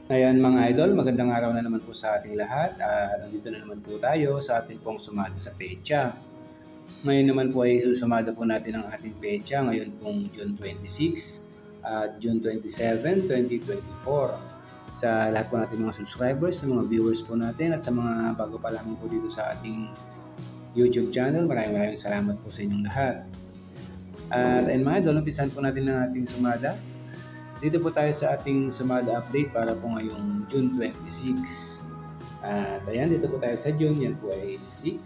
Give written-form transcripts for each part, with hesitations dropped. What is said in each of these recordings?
Ayan mga idol, magandang araw na naman po sa ating lahat. Nandito na naman po tayo sa ating pong sumada sa pecha. Ngayon naman po ay susumada po natin ang ating pecha ngayon pong June 26 at June 27, 2024. Sa lahat po natin mga subscribers, sa mga viewers po natin at sa mga bago pa lamang po dito sa ating YouTube channel, maraming salamat po sa inyong lahat. At ayun mga idol, umpisahan po natin ang ating sumada. Dito po tayo sa ating sumada update para po ngayong June 26. At ayan, dito po tayo sa June. Yan po ay 26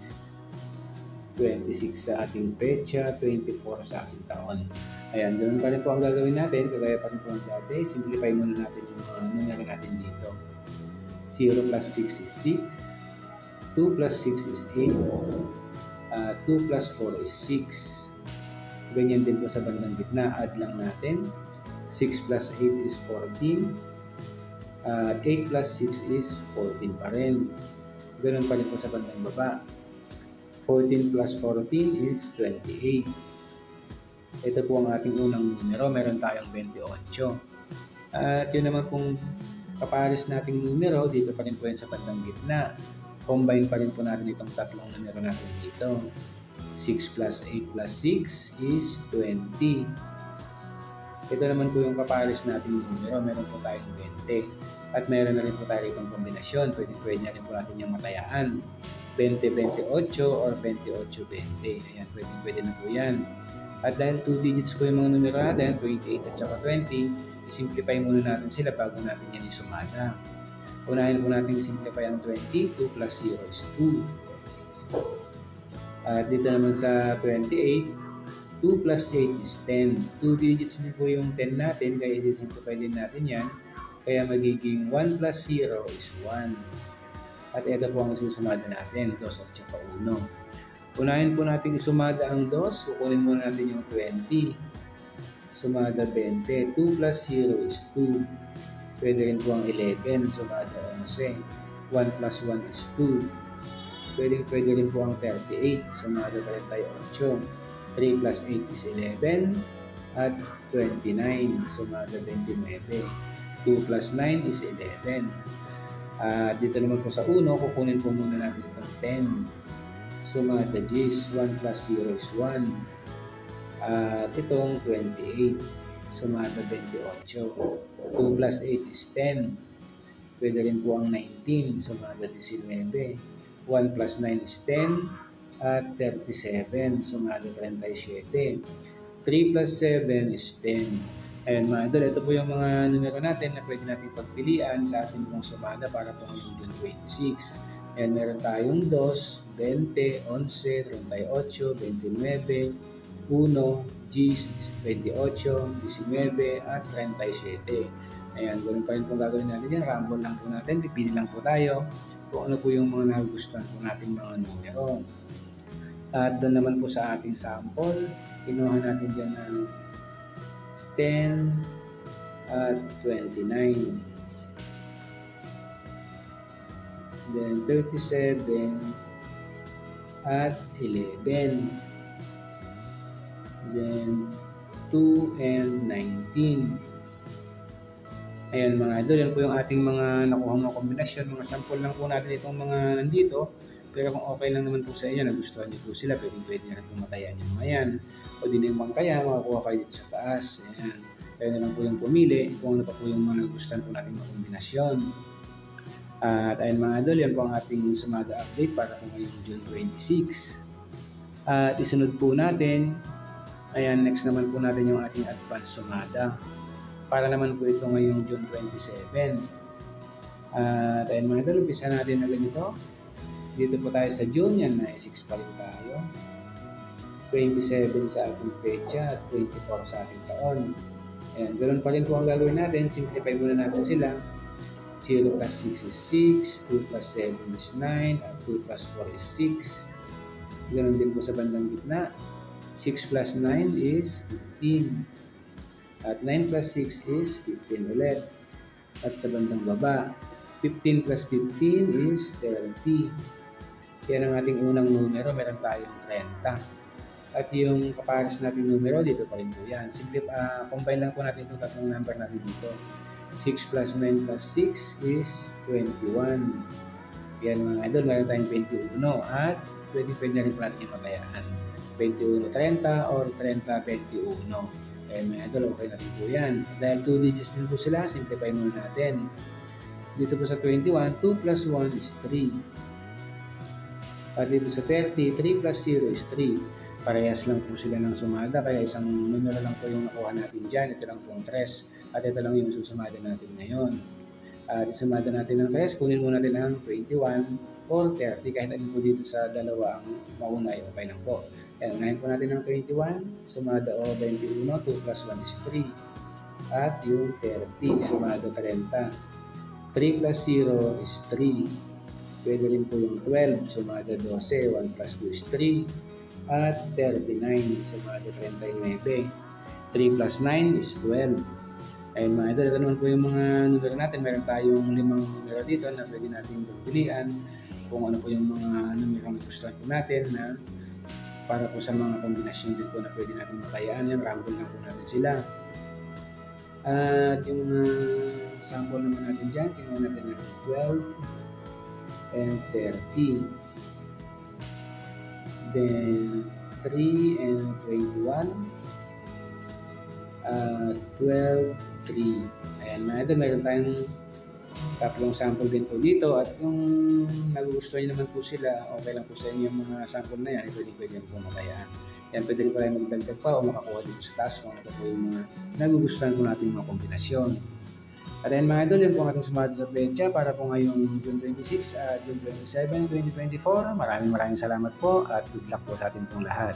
sa ating pecha, 24 sa ating taon. Ayan, ganoon pa rin po ang gagawin natin. Kagaya pa rin po ang dati. Simplify muna natin yung mga numero natin dito. 0 plus 6 is 6. 2 plus 6 is 8. 2 plus 4 is 6. Ganyan din po sa bandang gitna. Add lang natin. 6 plus 8 is 14. 8 plus 6 is 14 pa rin. Ganun pa rin po sa bandang baba. 14 plus 14 is 28. Ito po ang ating unang numero. Meron tayong 28. At yun naman pong kapares nating numero. Dito pa rin po yan sa bandang gitna. Combine pa rin po natin itong tatlong numero natin dito. 6 plus 8 plus 6 is 20. Ito naman po yung kapares natin numero. Meron po tayong 20. At meron na rin po tayo itong kombinasyon. Pwede na rin po natin yung matayaan. 20-28 or 28-20. Ayan, pwede na po yan. At dahil 2 digits po yung mga numero natin, 28 at saka 20, isimplify muna natin sila bago natin yan isumada. Unahin po natin isimplify ang 20. 2 plus 0 is 2. At dito naman sa 28, 2 plus 8 is 10. 2 digits din po yung 10 natin, kaya isi-simplify din natin yan. Kaya magiging 1 plus 0 is 1. At ito po ang isusumada natin, 2 at saka 1. Unahin po natin isumada ang 2, kukunin muna natin yung 20. Sumada 20. 2 plus 0 is 2. Pwede rin po ang 11, sumada 11. 1 plus 1 is 2. Pwede rin po ang 38, sumada 38. 3 plus 8 is 11 at 29, sumada 29. 2 plus 9 is 11. Dito naman po sa 1, kukunin po muna natin itong 10. Sumada 10, 1 plus 0 is 1. At itong 28, sumada 28. 2 plus 8 is 10. Pwede rin po ang 19, sumada 19. 1 plus 9 is 10. At 37, sumada 37. 3 plus 7 is 10. Ayan mga idol, ito po yung mga numero natin na pwede natin pagpilian sa ating pong sumada para po ngayong June 26. Ayan, meron tayong 2, 20, 11, 38, 29, 1, 10, 28, 19, at 37. Ayan, ganoon pa rin po gagawin natin yan. Rumble lang po natin, pipili lang po tayo kung ano po yung mga nagustuhan po natin mga numero. At doon naman po sa ating sample, kinuha natin dyan ng 10 at 29. Then 37 at 11. Then 2 and 19. Ayan mga idol, yan po yung ating mga nakuha mga kombinasyon. Mga sample lang po natin itong mga nandito. Pero kung okay lang naman po sa inyo, nagustuhan niyo po sila, pwede na rin pumatayaan yung mga yan. O din yung mangkaya, makakuha kayo dito sa taas. Ayan. Kaya na lang po yung pumili kung ano pa po yung mga nagustuhan po natin mga kombinasyon. At ayun mga idol, yan po ang ating sumada update para po ngayong June 26. At isunod po natin, ayan, next naman po natin yung ating advance sumada. Para naman po ito ngayong June 27. At ayun mga idol, umpisa natin na ganito. Dito po tayo sa June, yan na 6 pa rin tayo. 27 sa ating pecha at 24 sa ating taon. Ayan, ganoon pa rin po ang gagawin natin. Simplify muna natin sila. 0 plus 6 is 6, 2 plus 7 is 9, at 2 plus 4 is 6. Ganoon din po sa bandang gitna. 6 plus 9 is 15. At 9 plus 6 is 15 ulit. At sa bandang baba, 15 plus 15 is 30. Yan ang ating unang numero, meron tayong 30. At yung kapares natin numero, dito pa rin po yan. Simple, combine lang po natin itong tatlong number natin dito. 6 plus 9 plus 6 is 21. Yan mga idol, meron tayong 21 at pwede na rin po natin yung matayaan. 21-30 or 30-21. Kaya mga idol, okay na rin po yan. Dahil 2 digits din po sila, simplify muna natin. Dito po sa 21, 2 plus 1 is 3. At dito sa 30, 3 plus 0 is 3. Parehas lang po sila ng sumada, kaya isang numero lang po yung nakuha natin dyan. Ito lang pong 3. At ito lang yung susumada natin ngayon. At isumada natin ng 3, kunin muna natin ang 21 or 30. Kahit alin po dito sa dalawa ang mauna, okay lang po. Kaya unahin po natin ang 21, sumada o 21, 2 plus 1 is 3. At yung 30, sumada 30. 3 plus 0 is 3. Pwede rin po yung 12, sumada 12, 1 plus 2 is 3. At 39, sumada 39. 3 plus 9 is 12. Ayun mga idol, ito naman po yung mga numero natin. Meron tayong 5 numero dito na pwede natin pagpilian kung ano po yung mga numero na gusto po natin na para po sa mga kombinasyon din po na pwede natin matayaan. Yan, rumble lang po natin sila. At yung sample naman natin dyan, tingnan natin natin 12 and 30. Then 3 and 21. 12, 3. Ayan mga idol, meron tayong tatlong sample din po dito. At kung nagugustuhan nyo naman po sila, okay lang po sa inyo yung mga sample na yan, pwede po matayaan. Yan, pwede rin po tayo magdagdag pa o makakuha dito sa taas kung ano po yung mga nagugustuhan po natin mga kombinasyon. At ayan mga idol, yun po ang ating sumada sa Plecha para po ngayong June 26 at June 27, 2024. Maraming salamat po at good luck po sa ating pong lahat.